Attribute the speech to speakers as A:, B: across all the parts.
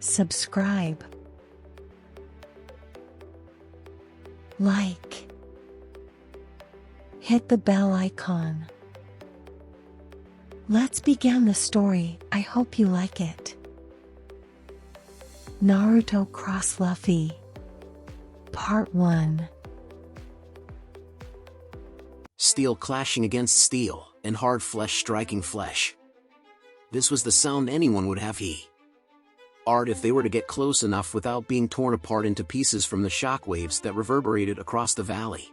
A: subscribe, like, hit the bell icon. Let's begin the story. I hope you like it. Naruto Cross Luffy, Part 1.
B: Steel clashing against steel, and hard flesh striking flesh. This was the sound anyone would have heard if they were to get close enough without being torn apart into pieces from the shockwaves that reverberated across the valley.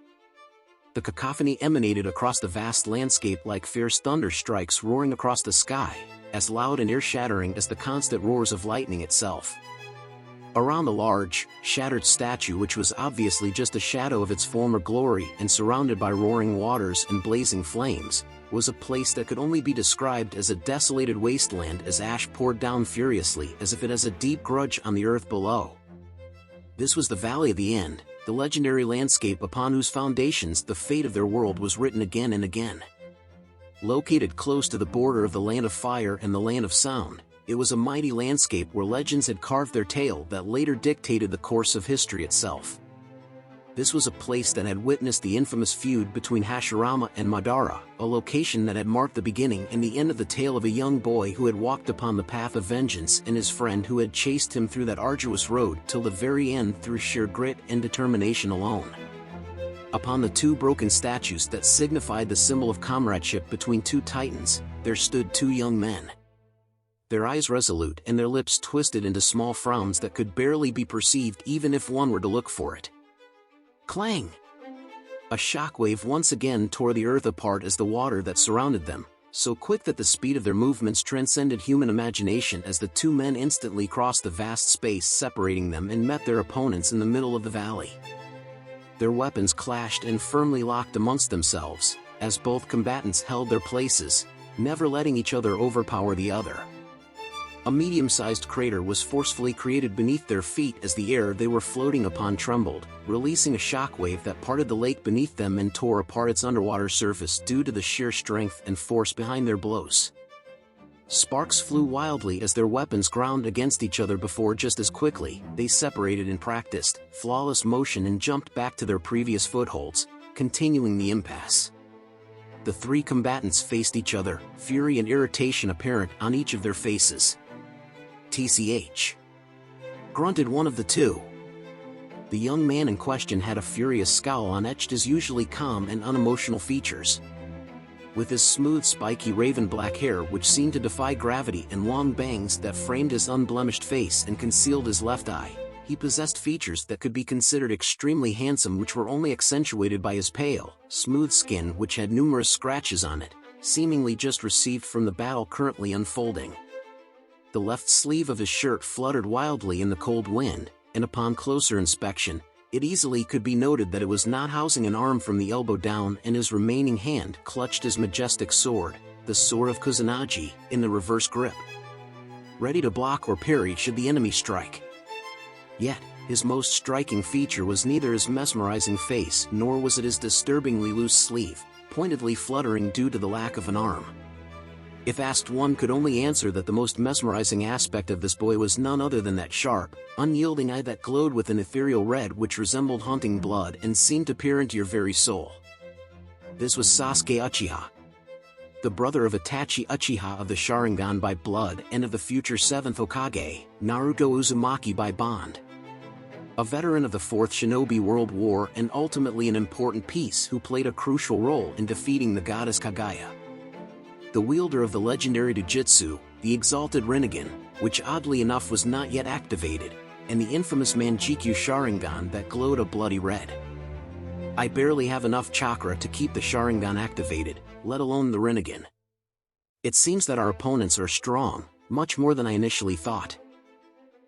B: The cacophony emanated across the vast landscape like fierce thunder strikes roaring across the sky, as loud and ear-shattering as the constant roars of lightning itself. Around the large, shattered statue, which was obviously just a shadow of its former glory and surrounded by roaring waters and blazing flames, was a place that could only be described as a desolated wasteland as ash poured down furiously as if it has a deep grudge on the earth below. This was the Valley of the End, the legendary landscape upon whose foundations the fate of their world was written again and again. Located close to the border of the Land of Fire and the Land of Sound, it was a mighty landscape where legends had carved their tale that later dictated the course of history itself. This was a place that had witnessed the infamous feud between Hashirama and Madara, a location that had marked the beginning and the end of the tale of a young boy who had walked upon the path of vengeance and his friend who had chased him through that arduous road till the very end through sheer grit and determination alone. Upon the two broken statues that signified the symbol of comradeship between two titans, there stood two young men. Their eyes resolute and their lips twisted into small frowns that could barely be perceived even if one were to look for it. Clang! A shockwave once again tore the earth apart as the water that surrounded them, so quick that the speed of their movements transcended human imagination as the two men instantly crossed the vast space separating them and met their opponents in the middle of the valley. Their weapons clashed and firmly locked amongst themselves, as both combatants held their places, never letting each other overpower the other. A medium-sized crater was forcefully created beneath their feet as the air they were floating upon trembled, releasing a shockwave that parted the lake beneath them and tore apart its underwater surface due to the sheer strength and force behind their blows. Sparks flew wildly as their weapons ground against each other before just as quickly they separated in practiced, flawless motion and jumped back to their previous footholds, continuing the impasse. The three combatants faced each other, fury and irritation apparent on each of their faces. TCH. Grunted one of the two. The young man in question had a furious scowl on etched his usually calm and unemotional features. With his smooth spiky raven black hair which seemed to defy gravity and long bangs that framed his unblemished face and concealed his left eye, he possessed features that could be considered extremely handsome which were only accentuated by his pale, smooth skin which had numerous scratches on it, seemingly just received from the battle currently unfolding. The left sleeve of his shirt fluttered wildly in the cold wind, and upon closer inspection, it easily could be noted that it was not housing an arm from the elbow down and his remaining hand clutched his majestic sword, the sword of Kusanagi, in the reverse grip. Ready to block or parry should the enemy strike. Yet, his most striking feature was neither his mesmerizing face nor was it his disturbingly loose sleeve, pointedly fluttering due to the lack of an arm. If asked, one could only answer that the most mesmerizing aspect of this boy was none other than that sharp, unyielding eye that glowed with an ethereal red which resembled haunting blood and seemed to peer into your very soul. This was Sasuke Uchiha, the brother of Itachi Uchiha of the Sharingan by blood and of the future 7th Hokage, Naruto Uzumaki by bond. A veteran of the 4th Shinobi World War and ultimately an important piece who played a crucial role in defeating the goddess Kaguya. The wielder of the legendary Jujutsu, the exalted Rinnegan, which oddly enough was not yet activated, and the infamous Manjikyu Sharingan that glowed a bloody red. I barely have enough chakra to keep the Sharingan activated, let alone the Rinnegan. It seems that our opponents are strong, much more than I initially thought.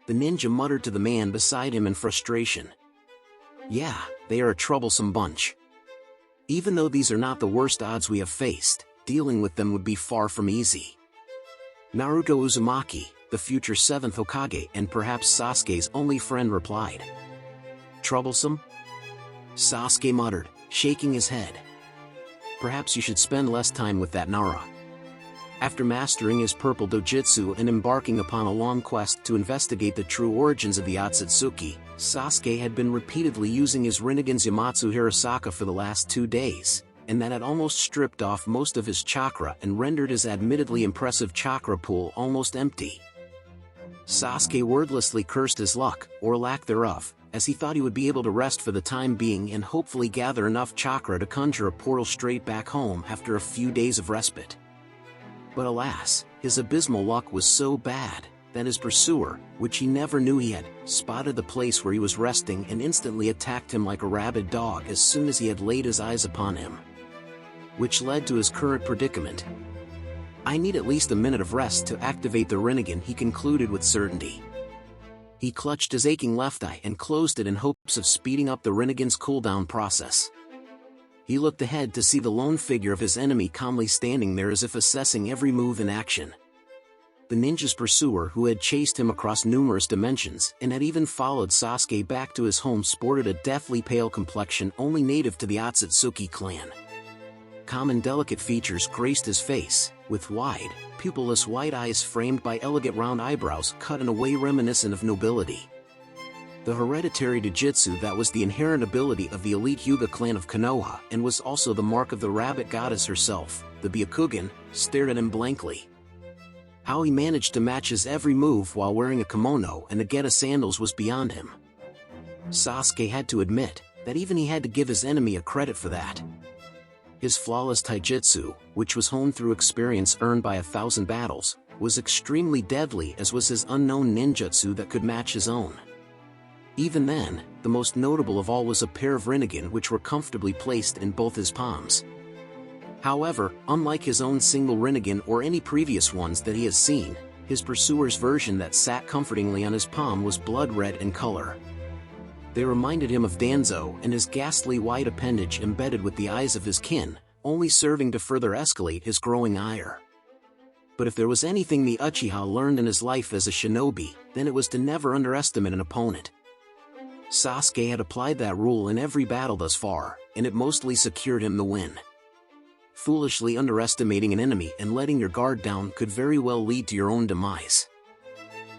B: The ninja muttered to the man beside him in frustration. Yeah, they are a troublesome bunch. Even though these are not the worst odds we have faced, dealing with them would be far from easy. Naruto Uzumaki, the future 7th Hokage and perhaps Sasuke's only friend, replied. Troublesome? Sasuke muttered, shaking his head. Perhaps you should spend less time with that Nara. After mastering his purple dojutsu and embarking upon a long quest to investigate the true origins of the Otsutsuki, Sasuke had been repeatedly using his Rinnegan's Yamatsu Hirasaka for the last 2 days, and that had almost stripped off most of his chakra and rendered his admittedly impressive chakra pool almost empty. Sasuke wordlessly cursed his luck, or lack thereof, as he thought he would be able to rest for the time being and hopefully gather enough chakra to conjure a portal straight back home after a few days of respite. But alas, his abysmal luck was so bad that his pursuer, which he never knew he had, spotted the place where he was resting and instantly attacked him like a rabid dog as soon as he had laid his eyes upon him. Which led to his current predicament. I need at least a minute of rest to activate the Rinnegan, he concluded with certainty. He clutched his aching left eye and closed it in hopes of speeding up the Rinnegan's cooldown process. He looked ahead to see the lone figure of his enemy calmly standing there as if assessing every move in action. The ninja's pursuer, who had chased him across numerous dimensions and had even followed Sasuke back to his home, sported a deathly pale complexion only native to the Otsutsuki clan. Common delicate features graced his face, with wide, pupilless white eyes framed by elegant round eyebrows cut in a way reminiscent of nobility. The hereditary dojutsu that was the inherent ability of the elite Hyuga clan of Konoha and was also the mark of the rabbit goddess herself, the Byakugan, stared at him blankly. How he managed to match his every move while wearing a kimono and Ageta sandals was beyond him. Sasuke had to admit that even he had to give his enemy a credit for that. His flawless taijutsu, which was honed through experience earned by 1,000 battles, was extremely deadly, as was his unknown ninjutsu that could match his own. Even then, the most notable of all was a pair of Rinnegan which were comfortably placed in both his palms. However, unlike his own single Rinnegan or any previous ones that he has seen, his pursuer's version that sat comfortingly on his palm was blood red in color. They reminded him of Danzo and his ghastly white appendage embedded with the eyes of his kin, only serving to further escalate his growing ire. But if there was anything the Uchiha learned in his life as a shinobi, then it was to never underestimate an opponent. Sasuke had applied that rule in every battle thus far, and it mostly secured him the win. Foolishly underestimating an enemy and letting your guard down could very well lead to your own demise.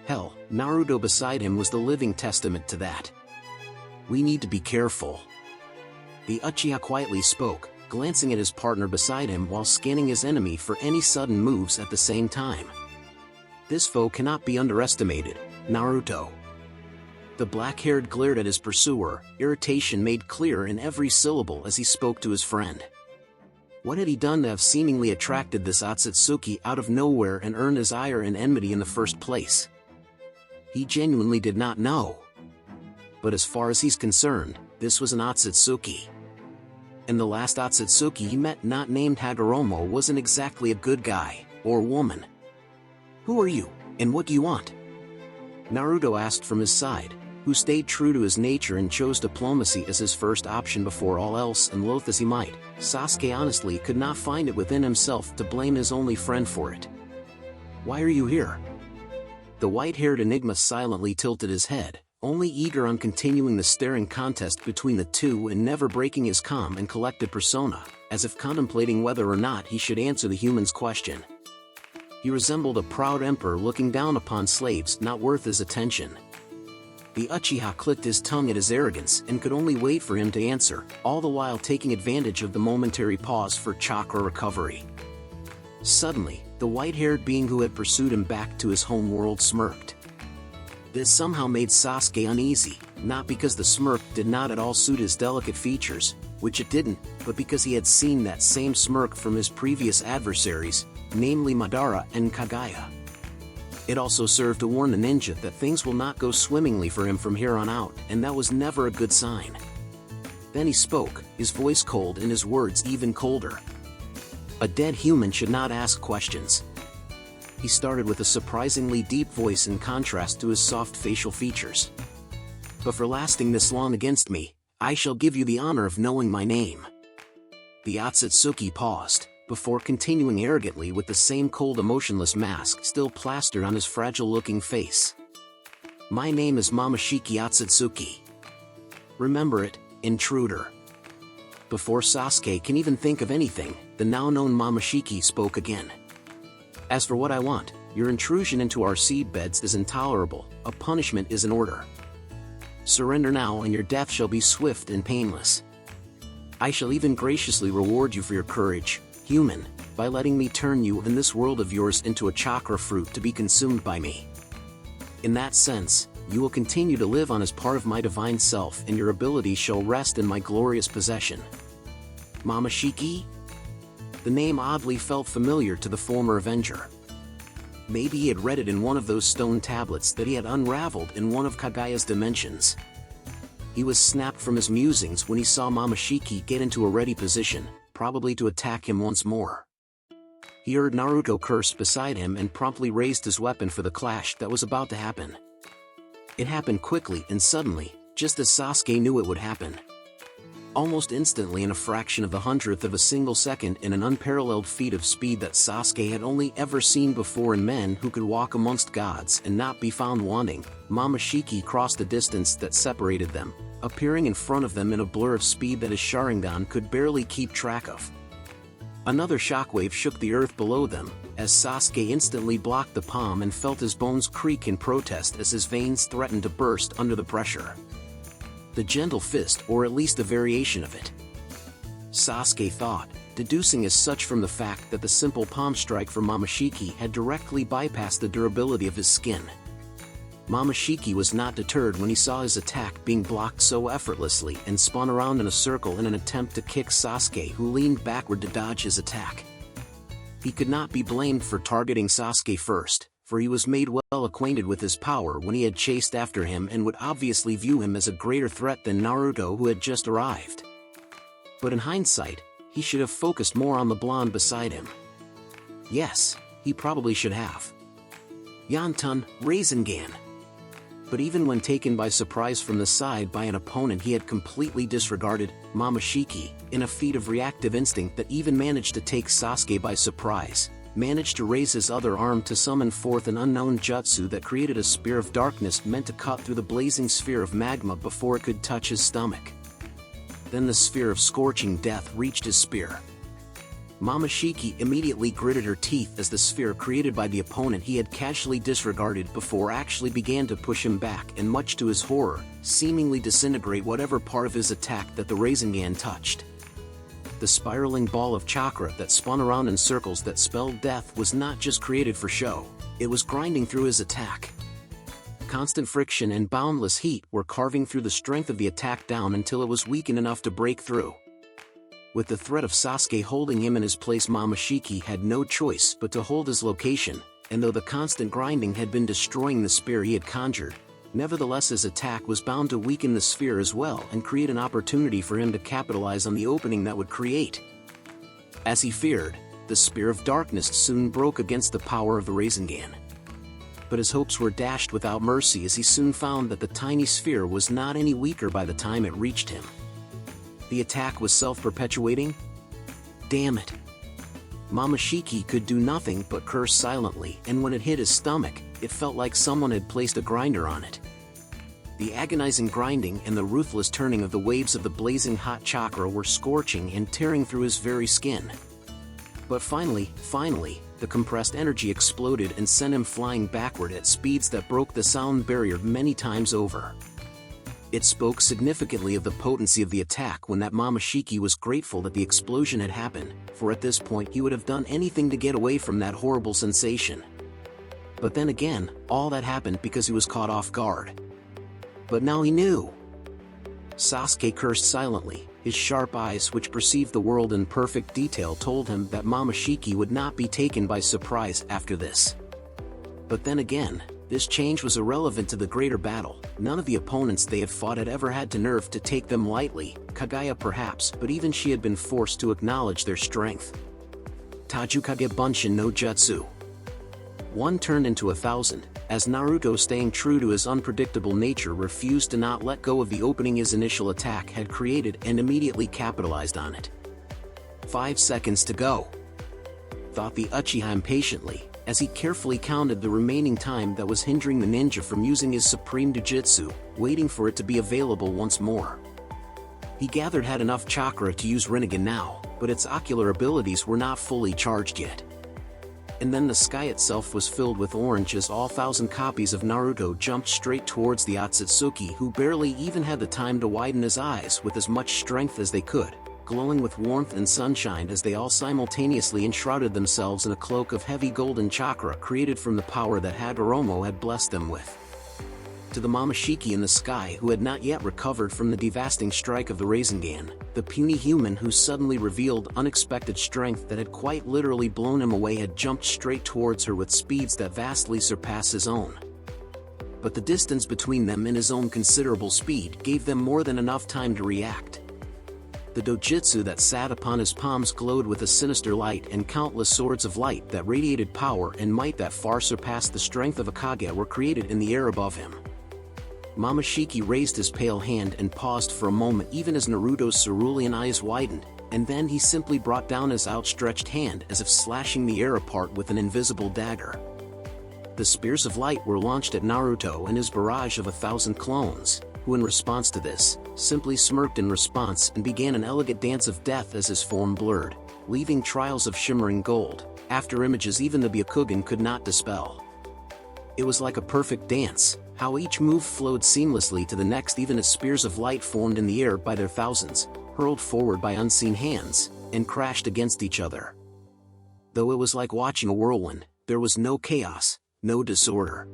B: Hell, Naruto beside him was the living testament to that. We need to be careful. The Uchiha quietly spoke, glancing at his partner beside him while scanning his enemy for any sudden moves at the same time. This foe cannot be underestimated, Naruto. The black-haired glared at his pursuer, irritation made clear in every syllable as he spoke to his friend. What had he done to have seemingly attracted this Otsutsuki out of nowhere and earned his ire and enmity in the first place? He genuinely did not know. But as far as he's concerned, this was an Otsutsuki. And the last Otsutsuki he met, not named Hagoromo, wasn't exactly a good guy, or woman. "Who are you, and what do you want?" Naruto asked from his side, who stayed true to his nature and chose diplomacy as his first option before all else, and loath as he might, Sasuke honestly could not find it within himself to blame his only friend for it. "Why are you here?" The white-haired enigma silently tilted his head, only eager on continuing the staring contest between the two and never breaking his calm and collected persona, as if contemplating whether or not he should answer the human's question. He resembled a proud emperor looking down upon slaves not worth his attention. The Uchiha clicked his tongue at his arrogance and could only wait for him to answer, all the while taking advantage of the momentary pause for chakra recovery. Suddenly, the white-haired being who had pursued him back to his home world smirked. This somehow made Sasuke uneasy, not because the smirk did not at all suit his delicate features, which it didn't, but because he had seen that same smirk from his previous adversaries, namely Madara and Kagaya. It also served to warn the ninja that things will not go swimmingly for him from here on out, and that was never a good sign. Then he spoke, his voice cold and his words even colder. A dead human should not ask questions. He started with a surprisingly deep voice in contrast to his soft facial features. But for lasting this long against me, I shall give you the honor of knowing my name. The Otsutsuki paused, before continuing arrogantly with the same cold emotionless mask still plastered on his fragile-looking face. My name is Momoshiki Otsutsuki. Remember it, intruder. Before Sasuke can even think of anything, the now-known Momoshiki spoke again. As for what I want, your intrusion into our seedbeds is intolerable, a punishment is in order. Surrender now and your death shall be swift and painless. I shall even graciously reward you for your courage, human, by letting me turn you in this world of yours into a chakra fruit to be consumed by me. In that sense, you will continue to live on as part of my divine self and your abilities shall rest in my glorious possession. Mamashiki? The name oddly felt familiar to the former Avenger. Maybe he had read it in one of those stone tablets that he had unraveled in one of Kagaya's dimensions. He was snapped from his musings when he saw Mamashiki get into a ready position, probably to attack him once more. He heard Naruto curse beside him and promptly raised his weapon for the clash that was about to happen. It happened quickly and suddenly, just as Sasuke knew it would happen. Almost instantly, in a fraction of the hundredth of a single second, in an unparalleled feat of speed that Sasuke had only ever seen before in men who could walk amongst gods and not be found wanting, Mamashiki crossed the distance that separated them, appearing in front of them in a blur of speed that his Sharingan could barely keep track of. Another shockwave shook the earth below them, as Sasuke instantly blocked the palm and felt his bones creak in protest as his veins threatened to burst under the pressure. The gentle fist, or at least a variation of it. Sasuke thought, deducing as such from the fact that the simple palm strike from Mamashiki had directly bypassed the durability of his skin. Mamashiki was not deterred when he saw his attack being blocked so effortlessly and spun around in a circle in an attempt to kick Sasuke, who leaned backward to dodge his attack. He could not be blamed for targeting Sasuke first, for he was made well acquainted with his power when he had chased after him and would obviously view him as a greater threat than Naruto, who had just arrived. But in hindsight, he should have focused more on the blonde beside him. Yes, he probably should have. Yanton, Rasengan. But even when taken by surprise from the side by an opponent he had completely disregarded, Mamashiki, in a feat of reactive instinct that even managed to take Sasuke by surprise, managed to raise his other arm to summon forth an unknown jutsu that created a spear of darkness meant to cut through the blazing sphere of magma before it could touch his stomach. Then the sphere of scorching death reached his spear. Mamashiki immediately gritted her teeth as the sphere created by the opponent he had casually disregarded before actually began to push him back and, much to his horror, seemingly disintegrate whatever part of his attack that the Rasengan touched. The spiraling ball of chakra that spun around in circles that spelled death was not just created for show, it was grinding through his attack. Constant friction and boundless heat were carving through the strength of the attack down until it was weakened enough to break through. With the threat of Sasuke holding him in his place, Mamashiki had no choice but to hold his location, and though the constant grinding had been destroying the spear he had conjured, nevertheless his attack was bound to weaken the sphere as well and create an opportunity for him to capitalize on the opening that would create. As he feared, the spear of darkness soon broke against the power of the Rasengan. But his hopes were dashed without mercy as he soon found that the tiny sphere was not any weaker by the time it reached him. The attack was self-perpetuating? Damn it. Mamashiki could do nothing but curse silently, and when it hit his stomach, it felt like someone had placed a grinder on it. The agonizing grinding and the ruthless turning of the waves of the blazing hot chakra were scorching and tearing through his very skin. But finally, the compressed energy exploded and sent him flying backward at speeds that broke the sound barrier many times over. It spoke significantly of the potency of the attack when that Mamashiki was grateful that the explosion had happened, for at this point he would have done anything to get away from that horrible sensation. But then again, all that happened because he was caught off guard. But now he knew. Sasuke cursed silently, his sharp eyes which perceived the world in perfect detail told him that Mamashiki would not be taken by surprise after this. But then again, this change was irrelevant to the greater battle. None of the opponents they had fought had ever had the nerve to take them lightly, Kagaya perhaps, but even she had been forced to acknowledge their strength. Tajukage Bunshin no Jutsu. One turned into 1,000, as Naruto, staying true to his unpredictable nature, refused to not let go of the opening his initial attack had created and immediately capitalized on it. 5 seconds to go, thought the Uchiha impatiently, as he carefully counted the remaining time that was hindering the ninja from using his supreme jujutsu, waiting for it to be available once more. He gathered had enough chakra to use Rinnegan now, but its ocular abilities were not fully charged yet. and then the sky itself was filled with orange as all 1,000 copies of Naruto jumped straight towards the Otsutsuki, who barely even had the time to widen his eyes with as much strength as they could, glowing with warmth and sunshine as they all simultaneously enshrouded themselves in a cloak of heavy golden chakra created from the power that Hagoromo had blessed them with. To the Momoshiki in the sky, who had not yet recovered from the devastating strike of the Rasengan, the puny human who suddenly revealed unexpected strength that had quite literally blown him away had jumped straight towards her with speeds that vastly surpassed his own. But the distance between them and his own considerable speed gave them more than enough time to react. The dojutsu that sat upon his palms glowed with a sinister light, and countless swords of light that radiated power and might that far surpassed the strength of a Kage were created in the air above him. Momoshiki raised his pale hand and paused for a moment even as Naruto's cerulean eyes widened, and then he simply brought down his outstretched hand as if slashing the air apart with an invisible dagger. The spears of light were launched at Naruto and his barrage of 1,000 clones, who in response to this, simply smirked in response and began an elegant dance of death as his form blurred, leaving trails of shimmering gold, after images even the Byakugan could not dispel. It was like a perfect dance, how each move flowed seamlessly to the next even as spears of light formed in the air by their thousands, hurled forward by unseen hands, and crashed against each other. Though it was like watching a whirlwind, there was no chaos, no disorder.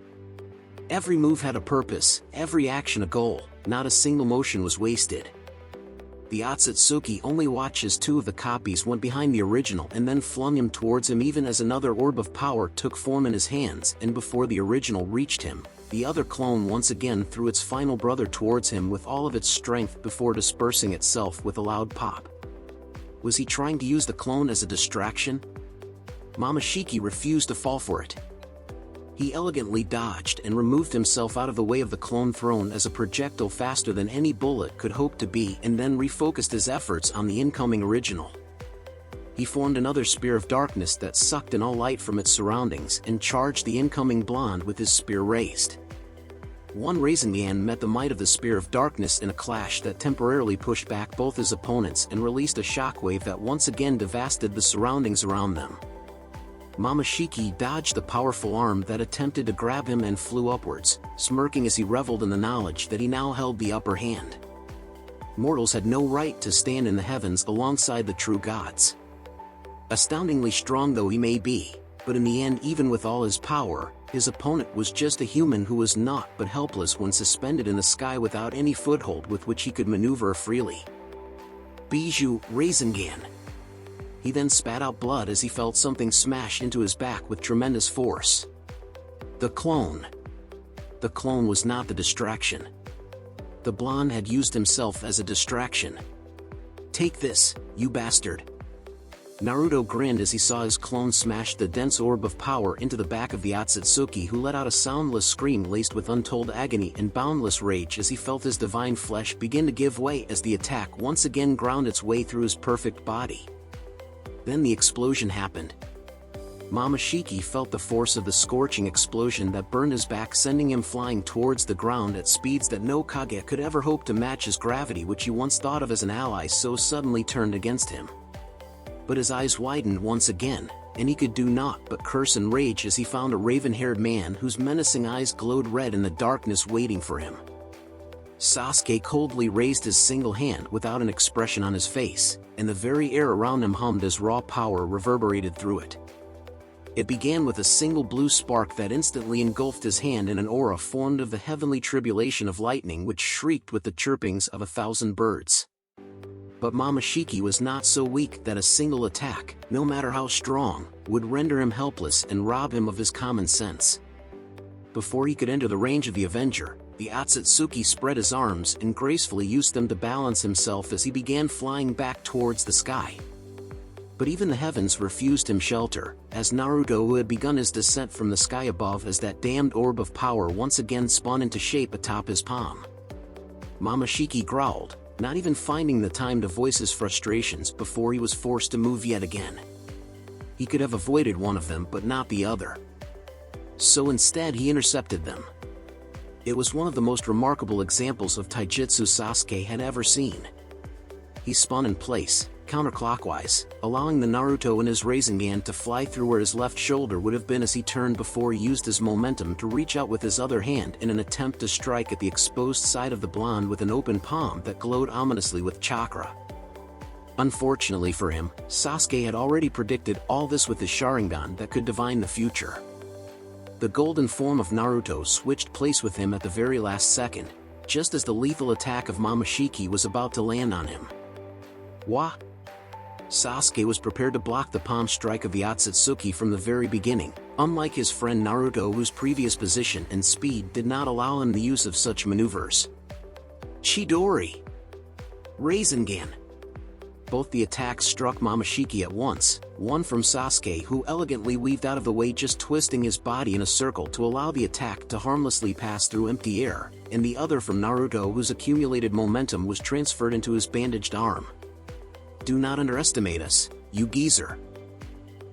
B: Every move had a purpose, every action a goal, not a single motion was wasted. The Otsutsuki only watched as 2 of the copies went behind the original and then flung him towards him even as another orb of power took form in his hands, and before the original reached him, the other clone once again threw its final brother towards him with all of its strength before dispersing itself with a loud pop. Was he trying to use the clone as a distraction? Momoshiki refused to fall for it. He elegantly dodged and removed himself out of the way of the clone thrown as a projectile faster than any bullet could hope to be, and then refocused his efforts on the incoming original. He formed another spear of darkness that sucked in all light from its surroundings and charged the incoming blonde with his spear raised. One Rasengan met the might of the spear of darkness in a clash that temporarily pushed back both his opponents and released a shockwave that once again devastated the surroundings around them. Momoshiki dodged the powerful arm that attempted to grab him and flew upwards, smirking as he reveled in the knowledge that he now held the upper hand. Mortals had no right to stand in the heavens alongside the true gods. Astoundingly strong though he may be, but in the end, even with all his power, his opponent was just a human who was naught but helpless when suspended in the sky without any foothold with which he could maneuver freely. Bijou Rasengan. He then spat out blood as he felt something smash into his back with tremendous force. The clone. The clone was not the distraction. The blonde had used himself as a distraction. Take this, you bastard. Naruto grinned as he saw his clone smash the dense orb of power into the back of the Otsutsuki, who let out a soundless scream laced with untold agony and boundless rage as he felt his divine flesh begin to give way as the attack once again ground its way through his perfect body. Then the explosion happened. Momoshiki felt the force of the scorching explosion that burned his back, sending him flying towards the ground at speeds that no Kage could ever hope to match. His gravity, which he once thought of as an ally, so suddenly turned against him. But his eyes widened once again, and he could do naught but curse and rage as he found a raven-haired man whose menacing eyes glowed red in the darkness waiting for him. Sasuke coldly raised his single hand without an expression on his face, and the very air around him hummed as raw power reverberated through it. It began with a single blue spark that instantly engulfed his hand in an aura formed of the heavenly tribulation of lightning which shrieked with the chirpings of 1,000 birds. But Momoshiki was not so weak that a single attack, no matter how strong, would render him helpless and rob him of his common sense. Before he could enter the range of the Avenger, the Otsutsuki spread his arms and gracefully used them to balance himself as he began flying back towards the sky. But even the heavens refused him shelter, as Naruto, who had begun his descent from the sky above as that damned orb of power once again spun into shape atop his palm. Momoshiki growled, not even finding the time to voice his frustrations before he was forced to move yet again. He could have avoided one of them but not the other. So instead he intercepted them. It was one of the most remarkable examples of taijutsu Sasuke had ever seen. He spun in place, counterclockwise, allowing the Naruto and his Rasengan to fly through where his left shoulder would have been as he turned before he used his momentum to reach out with his other hand in an attempt to strike at the exposed side of the blonde with an open palm that glowed ominously with chakra. Unfortunately for him, Sasuke had already predicted all this with his Sharingan that could divine the future. The golden form of Naruto switched place with him at the very last second, just as the lethal attack of Momoshiki was about to land on him. Wah! Sasuke was prepared to block the palm strike of the Otsutsuki from the very beginning, unlike his friend Naruto, whose previous position and speed did not allow him the use of such maneuvers. Chidori! Rasengan! Both the attacks struck Momoshiki at once, one from Sasuke, who elegantly weaved out of the way, just twisting his body in a circle to allow the attack to harmlessly pass through empty air, and the other from Naruto, whose accumulated momentum was transferred into his bandaged arm. "Do not underestimate us, you geezer!"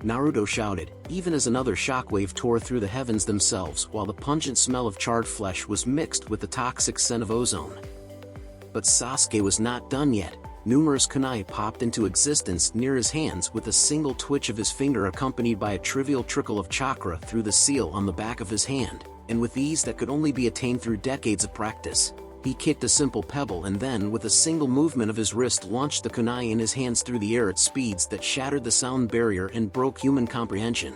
B: Naruto shouted, even as another shockwave tore through the heavens themselves, while the pungent smell of charred flesh was mixed with the toxic scent of ozone. But Sasuke was not done yet. Numerous kunai popped into existence near his hands with a single twitch of his finger, accompanied by a trivial trickle of chakra through the seal on the back of his hand, and with ease that could only be attained through decades of practice, he kicked a simple pebble and then, with a single movement of his wrist, launched the kunai in his hands through the air at speeds that shattered the sound barrier and broke human comprehension.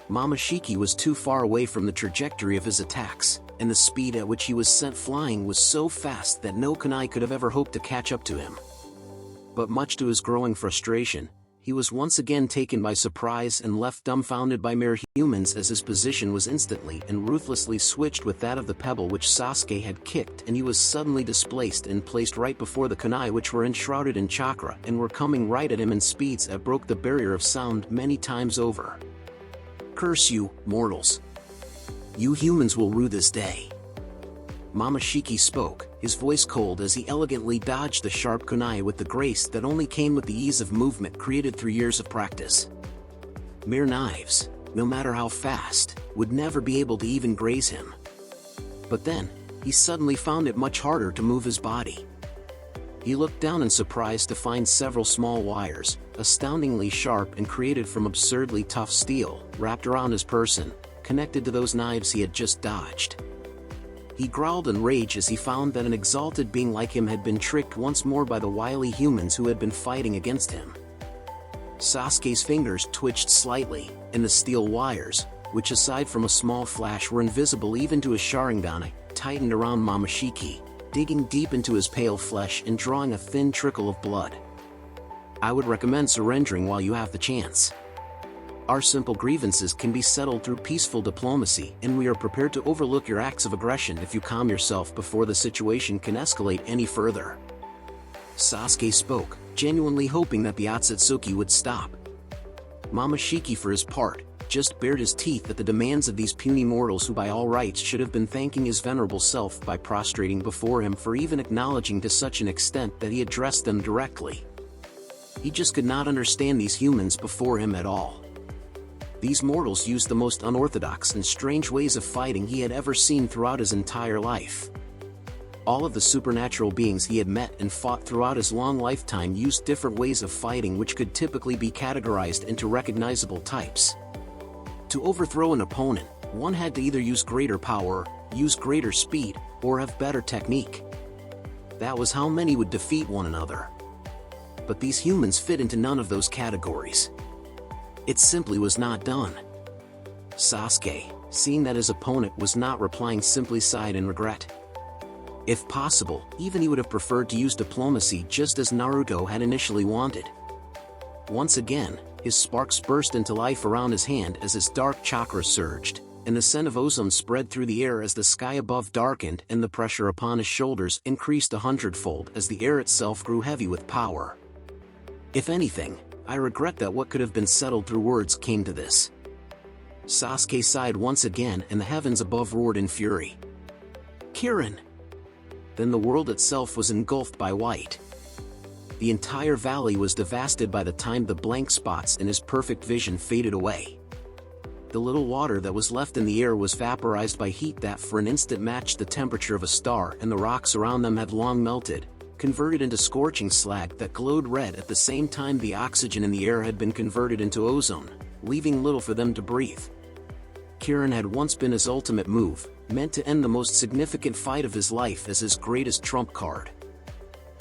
B: Momoshiki was too far away from the trajectory of his attacks, and the speed at which he was sent flying was so fast that no kunai could have ever hoped to catch up to him. But much to his growing frustration, he was once again taken by surprise and left dumbfounded by mere humans, as his position was instantly and ruthlessly switched with that of the pebble which Sasuke had kicked, and he was suddenly displaced and placed right before the kunai, which were enshrouded in chakra and were coming right at him in speeds that broke the barrier of sound many times over. "Curse you, mortals! You humans will rue this day!" Momoshiki spoke, his voice cold as he elegantly dodged the sharp kunai with the grace that only came with the ease of movement created through years of practice. Mere knives, no matter how fast, would never be able to even graze him. But then, he suddenly found it much harder to move his body. He looked down in surprise to find several small wires, astoundingly sharp and created from absurdly tough steel, wrapped around his person, connected to those knives he had just dodged. He growled in rage as he found that an exalted being like him had been tricked once more by the wily humans who had been fighting against him. Sasuke's fingers twitched slightly, and the steel wires, which aside from a small flash were invisible even to his Sharingan, tightened around Momoshiki, digging deep into his pale flesh and drawing a thin trickle of blood. "I would recommend surrendering while you have the chance. Our simple grievances can be settled through peaceful diplomacy, and we are prepared to overlook your acts of aggression if you calm yourself before the situation can escalate any further." Sasuke spoke, genuinely hoping that the Otsutsuki would stop. Momoshiki, for his part, just bared his teeth at the demands of these puny mortals who by all rights should have been thanking his venerable self by prostrating before him for even acknowledging to such an extent that he addressed them directly. He just could not understand these humans before him at all. These mortals used the most unorthodox and strange ways of fighting he had ever seen throughout his entire life. All of the supernatural beings he had met and fought throughout his long lifetime used different ways of fighting which could typically be categorized into recognizable types. To overthrow an opponent, one had to either use greater power, use greater speed, or have better technique. That was how many would defeat one another. But these humans fit into none of those categories. It simply was not done. Sasuke, seeing that his opponent was not replying, simply sighed in regret. If possible, even he would have preferred to use diplomacy just as Naruto had initially wanted. Once again, his sparks burst into life around his hand as his dark chakra surged, and the scent of ozone spread through the air as the sky above darkened and the pressure upon his shoulders increased 100-fold as the air itself grew heavy with power. If anything, I regret that what could have been settled through words came to this. Sasuke sighed once again, and the heavens above roared in fury. Kirin! Then the world itself was engulfed by white. The entire valley was devastated by the time the blank spots in his perfect vision faded away. The little water that was left in the air was vaporized by heat that for an instant matched the temperature of a star, and the rocks around them had long melted, converted into scorching slag that glowed red at the same time the oxygen in the air had been converted into ozone, leaving little for them to breathe. Kirin had once been his ultimate move, meant to end the most significant fight of his life as his greatest trump card.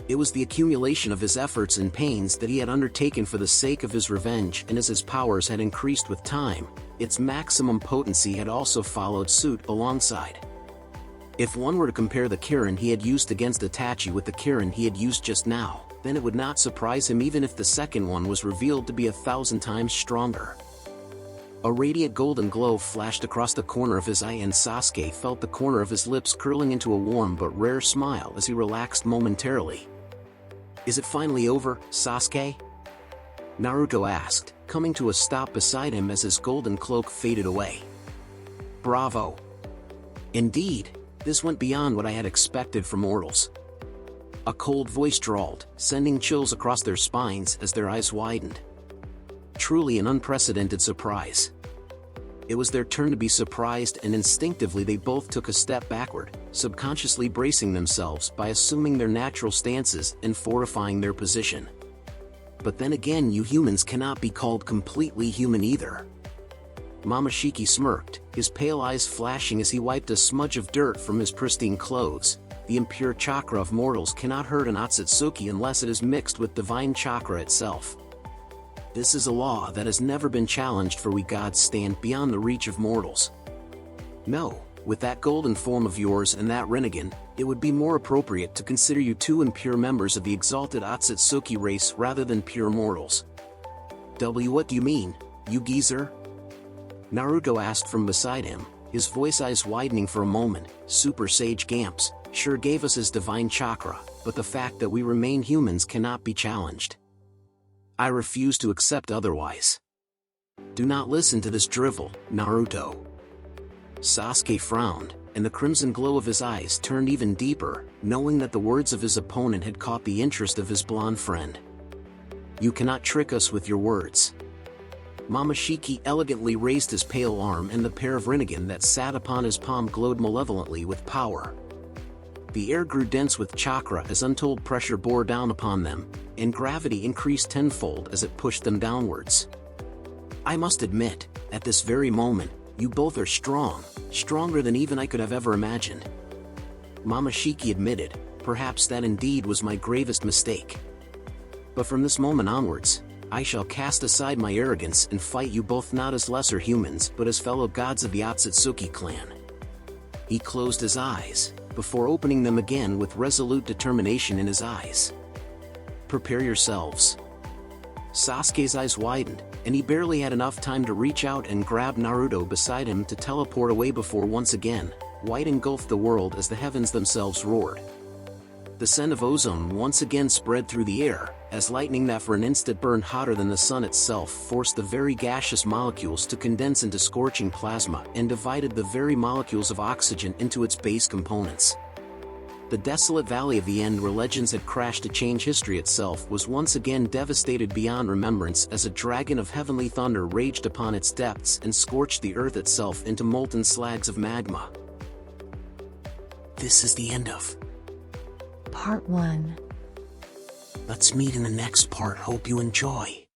B: It was the accumulation of his efforts and pains that he had undertaken for the sake of his revenge, and as his powers had increased with time, its maximum potency had also followed suit alongside. If one were to compare the Kirin he had used against Itachi with the Kirin he had used just now, then it would not surprise him even if the second one was revealed to be 1,000 times stronger. A radiant golden glow flashed across the corner of his eye and Sasuke felt the corner of his lips curling into a warm but rare smile as he relaxed momentarily. "Is it finally over, Sasuke?" Naruto asked, coming to a stop beside him as his golden cloak faded away. "Bravo! Indeed, this went beyond what I had expected from mortals." A cold voice drawled, sending chills across their spines as their eyes widened. Truly an unprecedented surprise. It was their turn to be surprised, and instinctively they both took a step backward, subconsciously bracing themselves by assuming their natural stances and fortifying their position. But then again, you humans cannot be called completely human either. Momoshiki smirked, his pale eyes flashing as he wiped a smudge of dirt from his pristine clothes. The impure chakra of mortals cannot hurt an Otsutsuki unless it is mixed with divine chakra itself. This is a law that has never been challenged, for we gods stand beyond the reach of mortals. No, with that golden form of yours and that Rinnegan, it would be more appropriate to consider you two impure members of the exalted Otsutsuki race rather than pure mortals. What do you mean, you geezer? Naruto asked from beside him, his voice eyes widening for a moment. Super Sage Gamps sure gave us his divine chakra, but the fact that we remain humans cannot be challenged. I refuse to accept otherwise. Do not listen to this drivel, Naruto. Sasuke frowned, and the crimson glow of his eyes turned even deeper, knowing that the words of his opponent had caught the interest of his blonde friend. You cannot trick us with your words. Momoshiki elegantly raised his pale arm, and the pair of Rinnegan that sat upon his palm glowed malevolently with power. The air grew dense with chakra as untold pressure bore down upon them, and gravity increased tenfold as it pushed them downwards. I must admit, at this very moment, you both are strong, stronger than even I could have ever imagined. Momoshiki admitted, perhaps that indeed was my gravest mistake. But from this moment onwards, I shall cast aside my arrogance and fight you both not as lesser humans but as fellow gods of the Otsutsuki Clan. He closed his eyes, before opening them again with resolute determination in his eyes. Prepare yourselves. Sasuke's eyes widened, and he barely had enough time to reach out and grab Naruto beside him to teleport away before once again, white engulfed the world as the heavens themselves roared. The scent of ozone once again spread through the air, as lightning that for an instant burned hotter than the sun itself forced the very gaseous molecules to condense into scorching plasma and divided the very molecules of oxygen into its base components. The desolate valley of the end where legends had crashed to change history itself was once again devastated beyond remembrance as a dragon of heavenly thunder raged upon its depths and scorched the earth itself into molten slags of magma. This is the end of
A: Part 1.
B: Let's meet in the next part. Hope you enjoy.